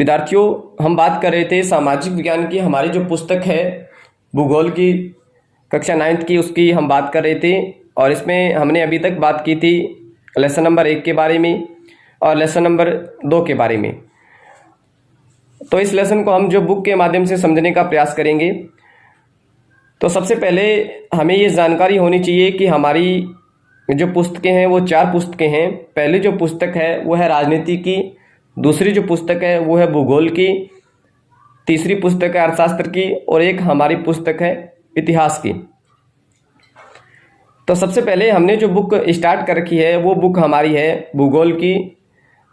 विद्यार्थियों, हम बात कर रहे थे सामाजिक विज्ञान की। हमारी जो पुस्तक है भूगोल की कक्षा 9th की, उसकी हम बात कर रहे थे और इसमें हमने अभी तक बात की थी लेसन नंबर 1 के बारे में और लेसन नंबर 2 के बारे में। तो इस लेसन को हम जो बुक के माध्यम से समझने का प्रयास करेंगे। तो सबसे पहले हमें ये जानकारी होनी चाहिए कि हमारी जो पुस्तकें हैं वो 4 पुस्तकें हैं। पहली जो पुस्तक है वो है राजनीति की, दूसरी जो पुस्तक है वो है भूगोल की, तीसरी पुस्तक है अर्थशास्त्र की और एक हमारी पुस्तक है इतिहास की। तो सबसे पहले हमने जो बुक स्टार्ट कर रखी है वो बुक हमारी है भूगोल की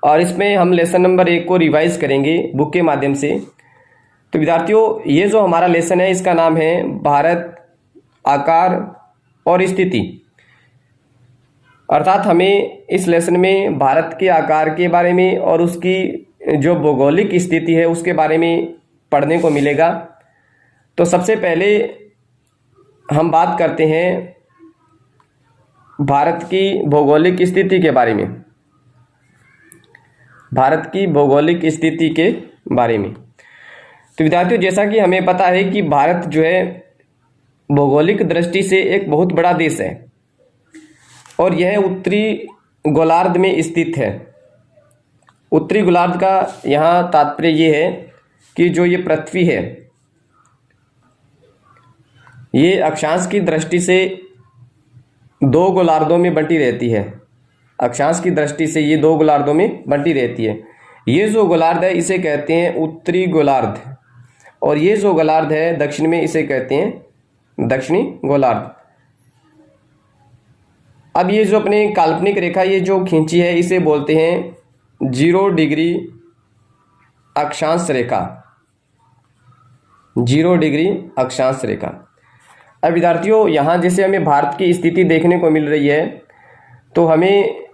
और इसमें हम लेसन नंबर 1 को रिवाइज करेंगे बुक के माध्यम से। तो विद्यार्थियों, ये जो हमारा लेसन है इसका नाम है भारत, आकार और स्थिति। अर्थात हमें इस लेसन में भारत के आकार के बारे में और उसकी जो भौगोलिक स्थिति है उसके बारे में पढ़ने को मिलेगा। तो सबसे पहले हम बात करते हैं भारत की भौगोलिक स्थिति के बारे में। भारत की भौगोलिक स्थिति के बारे में तो विद्यार्थियों, जैसा कि हमें पता है कि भारत जो है भौगोलिक दृष्टि से एक बहुत बड़ा देश है और यह उत्तरी गोलार्ध में स्थित है। उत्तरी गोलार्ध का यहाँ तात्पर्य ये है कि जो ये पृथ्वी है ये अक्षांश की दृष्टि से 2 गोलार्धों में बंटी रहती है। अक्षांश की दृष्टि से ये 2 गोलार्धों में बंटी रहती है। ये जो गोलार्ध है इसे कहते हैं उत्तरी गोलार्ध और ये जो गोलार्ध है दक्षिण में इसे कहते हैं दक्षिणी गोलार्ध। अब ये जो अपने काल्पनिक रेखा ये जो खींची है इसे बोलते हैं 0 डिग्री अक्षांश रेखा। 0 डिग्री अक्षांश रेखा। अब विद्यार्थियों, यहाँ जैसे हमें भारत की स्थिति देखने को मिल रही है तो हमें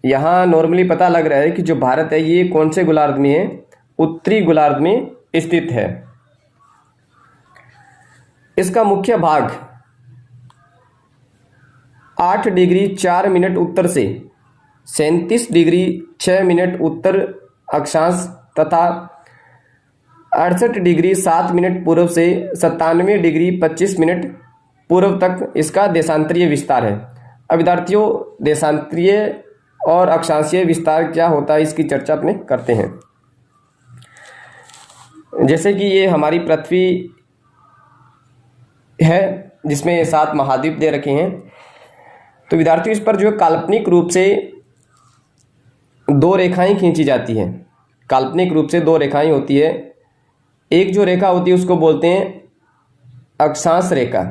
यहाँ नॉर्मली पता लग रहा है कि जो भारत है ये कौन से गोलार्ध में है, उत्तरी गोलार्ध में स्थित है। इसका मुख्य भाग 8 डिग्री 4 मिनट उत्तर से 37 डिग्री 6 मिनट उत्तर अक्षांश तथा 68 डिग्री 7 मिनट पूर्व से 97 डिग्री 25 मिनट पूर्व तक इसका देशांतरीय विस्तार है। अब विद्यार्थियों, देशांतरीय और अक्षांशीय विस्तार क्या होता है इसकी चर्चा अपने करते हैं। जैसे कि ये हमारी पृथ्वी है जिसमें 7 महाद्वीप दे रखे हैं। तो विद्यार्थियों, इस पर जो काल्पनिक रूप से 2 रेखाएं खींची जाती हैं। काल्पनिक रूप से 2 रेखाएं होती है। एक जो रेखा होती है उसको बोलते हैं अक्षांश रेखा।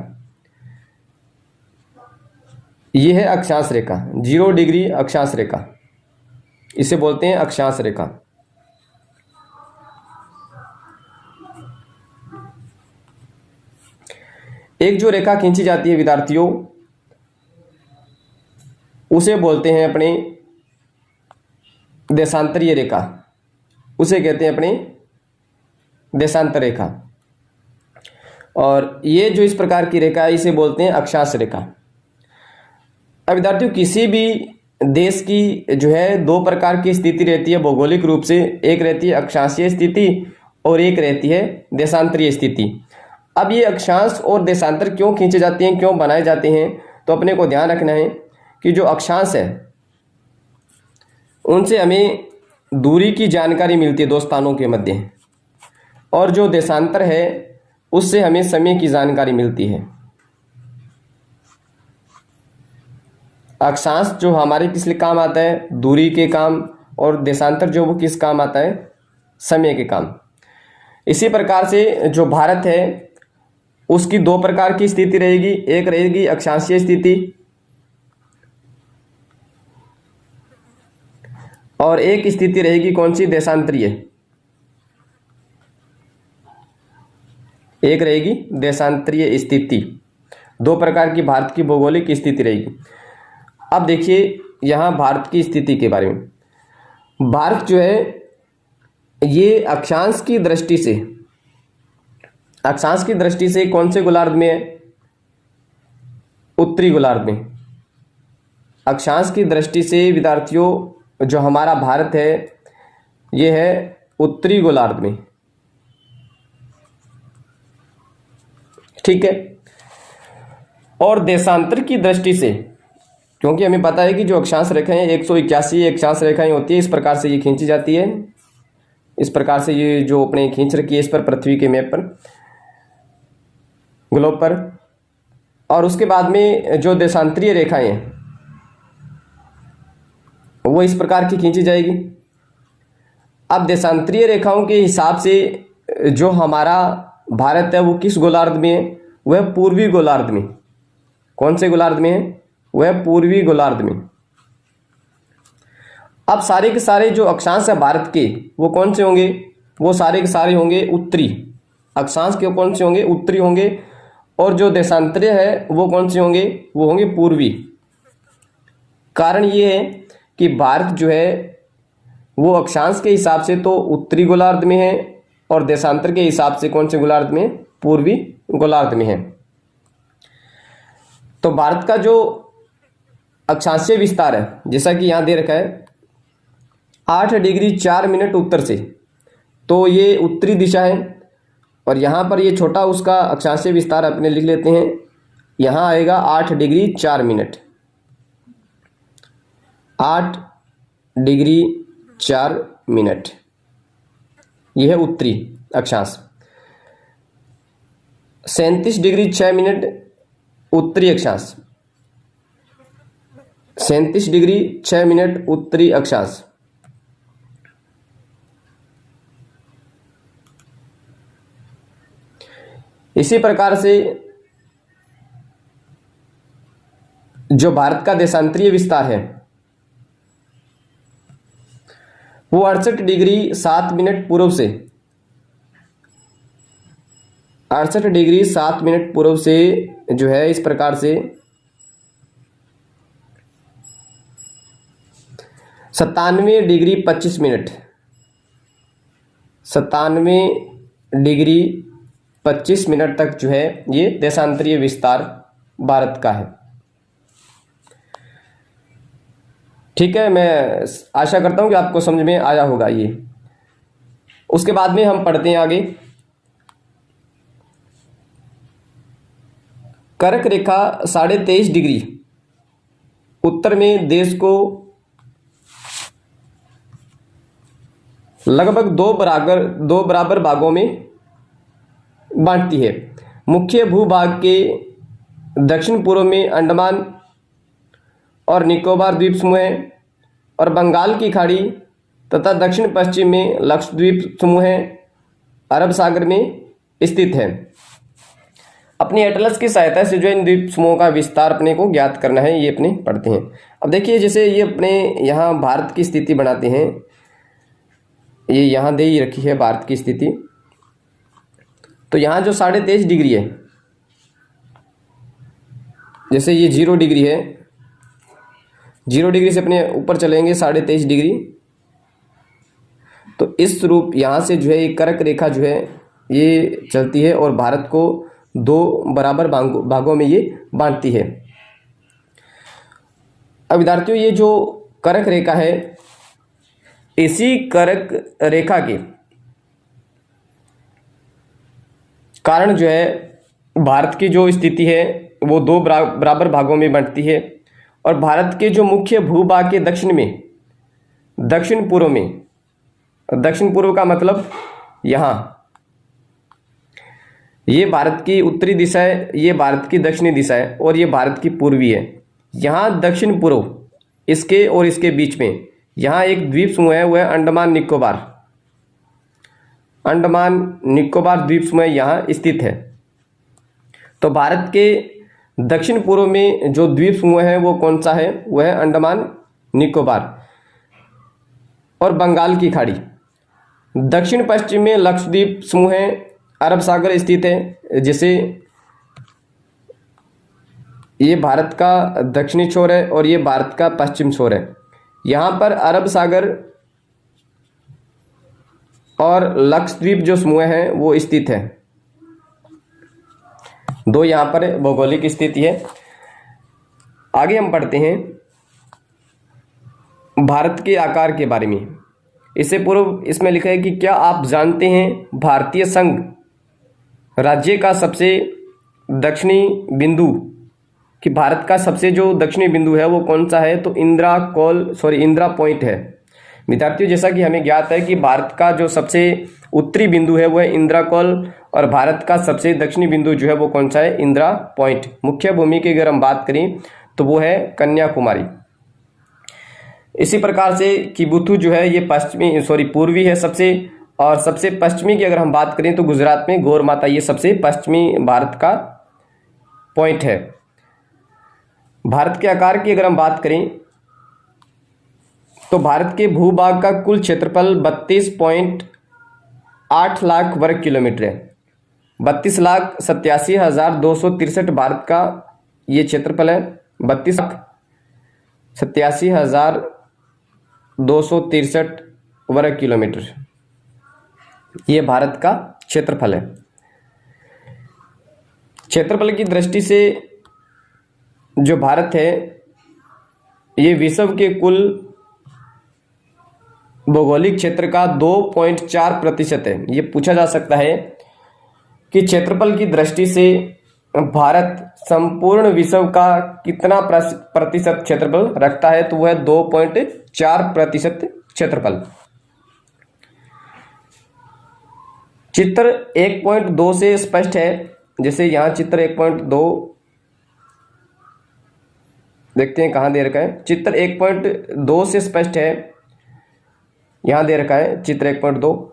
ये है अक्षांश रेखा, 0 डिग्री अक्षांश रेखा, इसे बोलते हैं अक्षांश रेखा। एक जो रेखा खींची जाती है विद्यार्थियों उसे बोलते हैं अपने देशांतरीय रेखा, उसे कहते हैं अपने देशांतर रेखा। और ये जो इस प्रकार की रेखा है इसे बोलते हैं अक्षांश रेखा। अब विद्यार्थियों, किसी भी देश की जो है 2 प्रकार की स्थिति रहती है भौगोलिक रूप से। एक रहती है अक्षांशीय स्थिति और एक रहती है देशांतरीय स्थिति। अब ये अक्षांश और देशांतर क्यों खींचे जाते हैं, क्यों बनाए जाते हैं, तो अपने को ध्यान रखना है कि जो अक्षांश है उनसे हमें दूरी की जानकारी मिलती है 2 स्थानों के मध्य, और जो देशांतर है उससे हमें समय की जानकारी मिलती है। अक्षांश जो हमारे किस लिए काम आता है, दूरी के काम, और देशांतर जो वो किस काम आता है, समय के काम। इसी प्रकार से जो भारत है उसकी 2 प्रकार की स्थिति रहेगी। एक रहेगी अक्षांशीय स्थिति और एक स्थिति रहेगी कौन सी, देशांतरीय। एक रहेगी देशांतरीय स्थिति। 2 प्रकार की भारत की भौगोलिक स्थिति रहेगी। अब देखिए यहाँ भारत की स्थिति के बारे में। भारत जो है ये अक्षांश की दृष्टि से कौन से गोलार्ध में है, उत्तरी गोलार्ध में। अक्षांश की दृष्टि से विद्यार्थियों जो हमारा भारत है ये है उत्तरी गोलार्ध में। ठीक है। और देशांतर की दृष्टि से, क्योंकि हमें पता है कि जो अक्षांश रेखाएं 181 अक्षांश रेखाएं होती है, इस प्रकार से ये खींची जाती है, इस प्रकार से ये जो अपने खींच रखी है इस पर, पृथ्वी के मैप पर, ग्लोब पर। और उसके बाद में जो देशांतरीय रेखाएं हैं वो इस प्रकार की खींची जाएगी। अब देशांतरीय रेखाओं के हिसाब से जो हमारा भारत है वो किस गोलार्ध में है? वह पूर्वी गोलार्ध में। कौन से गोलार्ध में है? वह पूर्वी गोलार्ध में। अब सारे के सारे जो अक्षांश है भारत के वो कौन से होंगे? वो सारे के सारे होंगे उत्तरी। अक्षांश के कौन से होंगे? उत्तरी होंगे। और जो देशांतरीय है वो कौन से होंगे? वो होंगे पूर्वी। कारण ये है कि भारत जो है वो अक्षांश के हिसाब से तो उत्तरी गोलार्ध में है और देशांतर के हिसाब से कौन से गोलार्ध में? पूर्वी गोलार्ध में है। तो भारत का जो अक्षांशीय विस्तार है, जैसा कि यहाँ दे रखा है 8 डिग्री 4 मिनट उत्तर से, तो ये उत्तरी दिशा है। और यहाँ पर ये छोटा उसका अक्षांशीय विस्तार अपने लिख लेते हैं, यहाँ आएगा 8 डिग्री 4 मिनट, 8 डिग्री 4 मिनट, यह है उत्तरी अक्षांश। 37 डिग्री 6 मिनट उत्तरी अक्षांश, 37 डिग्री 6 मिनट उत्तरी अक्षांश। इसी प्रकार से जो भारत का देशांतरीय विस्तार है वो 68 डिग्री 7 मिनट पूर्व से, 68 डिग्री 7 मिनट पूर्व से जो है इस प्रकार से 97 डिग्री 25 मिनट, 97 डिग्री 25 मिनट तक जो है ये देशांतरीय विस्तार भारत का है। ठीक है, मैं आशा करता हूं कि आपको समझ में आया होगा ये। उसके बाद में हम पढ़ते हैं आगे। कर्क रेखा 23.5 डिग्री उत्तर में देश को लगभग दो बराबर भागों में बांटती है। मुख्य भूभाग के दक्षिण पूर्व में अंडमान और निकोबार द्वीप समूह है और बंगाल की खाड़ी तथा दक्षिण पश्चिम में लक्षद्वीप समूह है, अरब सागर में स्थित है। अपनी एटलस की सहायता से जो इन द्वीप समूहों का विस्तार अपने को ज्ञात करना है, ये अपने पढ़ते हैं। अब देखिए, जैसे ये अपने यहाँ भारत की स्थिति बनाते हैं, ये यहाँ दे ही रखी है भारत की स्थिति। तो यहाँ जो 23.5 डिग्री है, जैसे ये 0 डिग्री है, 0 डिग्री से अपने ऊपर चलेंगे 23.5 डिग्री, तो इस रूप यहाँ से जो है ये कर्क रेखा जो है ये चलती है और भारत को 2 बराबर भागों में ये बांटती है। अब विद्यार्थियों, ये जो कर्क रेखा है, इसी कर्क रेखा के कारण जो है भारत की जो स्थिति है वो 2 बराबर भागों में बंटती है। और भारत के जो मुख्य भूभाग के दक्षिण में, दक्षिण पूर्व में, दक्षिण पूर्व का मतलब यहाँ, ये भारत की उत्तरी दिशा है, ये भारत की दक्षिणी दिशा है और ये भारत की पूर्वी है। यहाँ दक्षिण पूर्व, इसके और इसके बीच में यहाँ एक द्वीप समूह है, वह है अंडमान निकोबार। अंडमान निकोबार द्वीप समूह यहाँ स्थित है। तो भारत के दक्षिण पूर्व में जो द्वीप समूह है वो कौन सा है? वह है अंडमान निकोबार और बंगाल की खाड़ी। दक्षिण पश्चिम में लक्षद्वीप समूह है, अरब सागर स्थित है। जैसे ये भारत का दक्षिणी छोर है और ये भारत का पश्चिम छोर है। यहाँ पर अरब सागर और लक्षद्वीप जो समूह है वो स्थित है। 2 यहाँ पर भौगोलिक स्थिति है। आगे हम पढ़ते हैं भारत के आकार के बारे में। इससे पूर्व इसमें लिखा है कि क्या आप जानते हैं भारतीय संघ राज्य का सबसे दक्षिणी बिंदु, कि भारत का सबसे जो दक्षिणी बिंदु है वो कौन सा है? तो इंदिरा पॉइंट है। विद्यार्थियों, जैसा कि हमें ज्ञात है कि भारत का जो सबसे उत्तरी बिंदु है वो है इंदिरा कॉल, और भारत का सबसे दक्षिणी बिंदु जो है वो कौन सा है? इंदिरा पॉइंट। मुख्य भूमि की अगर हम बात करें तो वो है कन्याकुमारी। इसी प्रकार से किबुथु जो है ये पूर्वी है सबसे, और सबसे पश्चिमी की अगर हम बात करें तो गुजरात में गौर माता, ये सबसे पश्चिमी भारत का पॉइंट है। भारत के आकार की अगर हम बात करें तो भारत के भूभाग का कुल क्षेत्रफल 32.8 लाख वर्ग किलोमीटर है। 32,87,263 भारत का ये क्षेत्रफल है। 32,87,263 वर्ग किलोमीटर ये भारत का क्षेत्रफल है। क्षेत्रफल की दृष्टि से जो भारत है ये विश्व के कुल भौगोलिक क्षेत्र का 2.4% है। ये पूछा जा सकता है कि क्षेत्रफल की दृष्टि से भारत संपूर्ण विश्व का कितना प्रतिशत क्षेत्रफल रखता है? तो वह 2.4% क्षेत्रफल। चित्र 1.2 से स्पष्ट है। जैसे यहाँ चित्र 1.2 देखते हैं कहाँ दे रखा है। चित्र 1.2 से स्पष्ट है, यहाँ दे रखा है चित्र 1.2।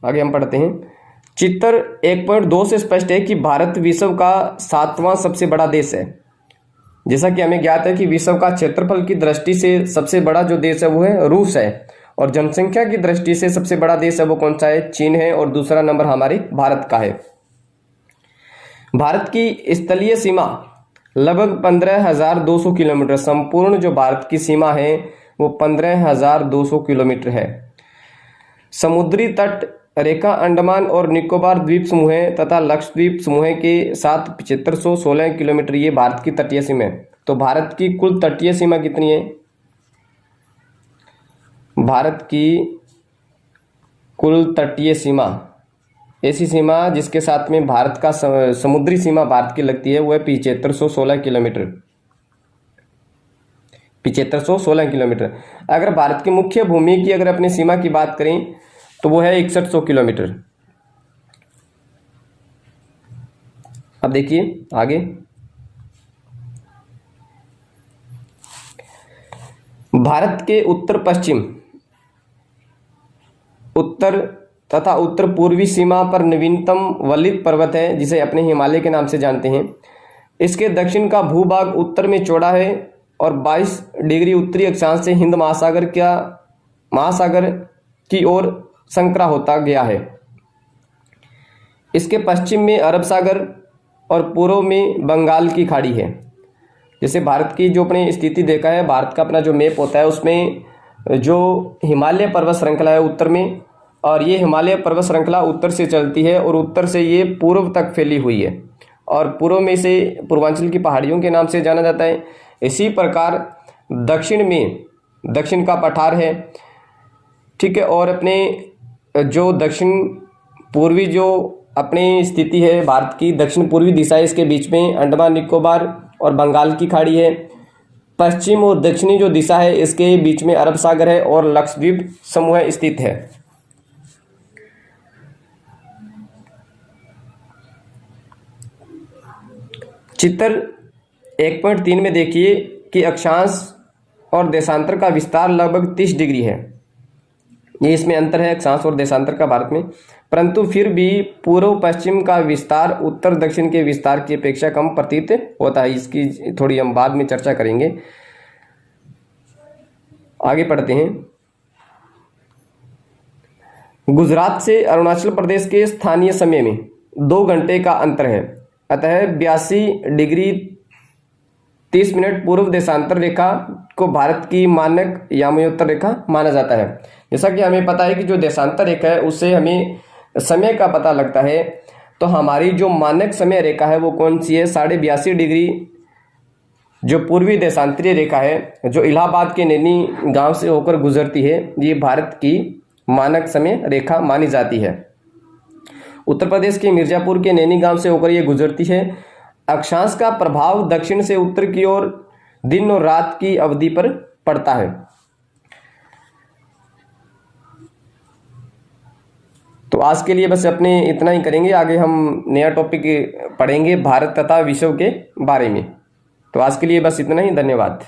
आगे हम पढ़ते हैं। चित्र 1.2 से स्पष्ट है कि भारत विश्व का 7वां सबसे बड़ा देश है। जैसा कि हमें ज्ञात है कि विश्व का क्षेत्रफल की दृष्टि से सबसे बड़ा जो देश है वो है रूस है, और जनसंख्या की दृष्टि से सबसे बड़ा देश है वो कौन सा है? चीन है, और दूसरा नंबर हमारे भारत का है। भारत की स्थलीय सीमा लगभग 15,200 किलोमीटर, संपूर्ण जो भारत की सीमा है वो 15,200 किलोमीटर है। समुद्री तट रेखा अंडमान और निकोबार द्वीप समूह तथा लक्षद्वीप समूह के साथ 7516 किलोमीटर ये भारत की तटीय सीमा है। तो भारत की कुल तटीय सीमा कितनी है? भारत की कुल तटीय सीमा, ऐसी सीमा जिसके साथ में भारत का समुद्री सीमा भारत की लगती है वो है 7516 किलोमीटर। 7516 किलोमीटर। अगर भारत की मुख्य भूमि की अगर अपनी सीमा की बात करें तो वो है 6100 किलोमीटर। अब देखिए आगे, भारत के उत्तर पश्चिम, उत्तर तथा उत्तर पूर्वी सीमा पर नवीनतम वलित पर्वत है जिसे अपने हिमालय के नाम से जानते हैं। इसके दक्षिण का भूभाग उत्तर में चौड़ा है और 22 डिग्री उत्तरी अक्षांश से हिंद महासागर की ओर संकरा होता गया है। इसके पश्चिम में अरब सागर और पूर्व में बंगाल की खाड़ी है। जैसे भारत की जो अपनी स्थिति देखा है, भारत का अपना जो मैप होता है उसमें जो हिमालय पर्वत श्रृंखला है उत्तर में, और ये हिमालय पर्वत श्रृंखला उत्तर से चलती है और उत्तर से ये पूर्व तक फैली हुई है, और पूर्व में इसे पूर्वांचल की पहाड़ियों के नाम से जाना जाता है। इसी प्रकार दक्षिण में दक्षिण का पठार है, ठीक है, और अपने जो दक्षिण पूर्वी जो अपनी स्थिति है भारत की दक्षिण पूर्वी दिशा है, इसके बीच में अंडमान निकोबार और बंगाल की खाड़ी है। पश्चिम और दक्षिणी जो दिशा है इसके बीच में अरब सागर है और लक्षद्वीप समूह स्थित है। चित्र 1.3 में देखिए कि अक्षांश और देशांतर का विस्तार लगभग 30 डिग्री है। ये इसमें अंतर है अक्षांश और देशांतर का भारत में, परंतु फिर भी पूर्व पश्चिम का विस्तार उत्तर दक्षिण के विस्तार की अपेक्षा कम प्रतीत होता है। इसकी थोड़ी हम बाद में चर्चा करेंगे। आगे पढ़ते हैं। गुजरात से अरुणाचल प्रदेश के स्थानीय समय में 2 घंटे का अंतर है, अतः 82 डिग्री 30 मिनट पूर्व देशांतर रेखा को भारत की मानक यामयोत्तर रेखा माना जाता है। जैसा कि हमें पता है कि जो देशांतर रेखा है उससे हमें समय का पता लगता है, तो हमारी जो मानक समय रेखा है वो कौन सी है? 82.5 डिग्री जो पूर्वी देशांतरीय रेखा है जो इलाहाबाद के नैनी गांव से होकर गुजरती है, ये भारत की मानक समय रेखा मानी जाती है। उत्तर प्रदेश के मिर्जापुर के नैनी गांव से होकर ये गुजरती है। अक्षांश का प्रभाव दक्षिण से उत्तर की ओर दिन और रात की अवधि पर पड़ता है। तो आज के लिए बस अपने इतना ही करेंगे, आगे हम नया टॉपिक पढ़ेंगे भारत तथा विश्व के बारे में। तो आज के लिए बस इतना ही, धन्यवाद।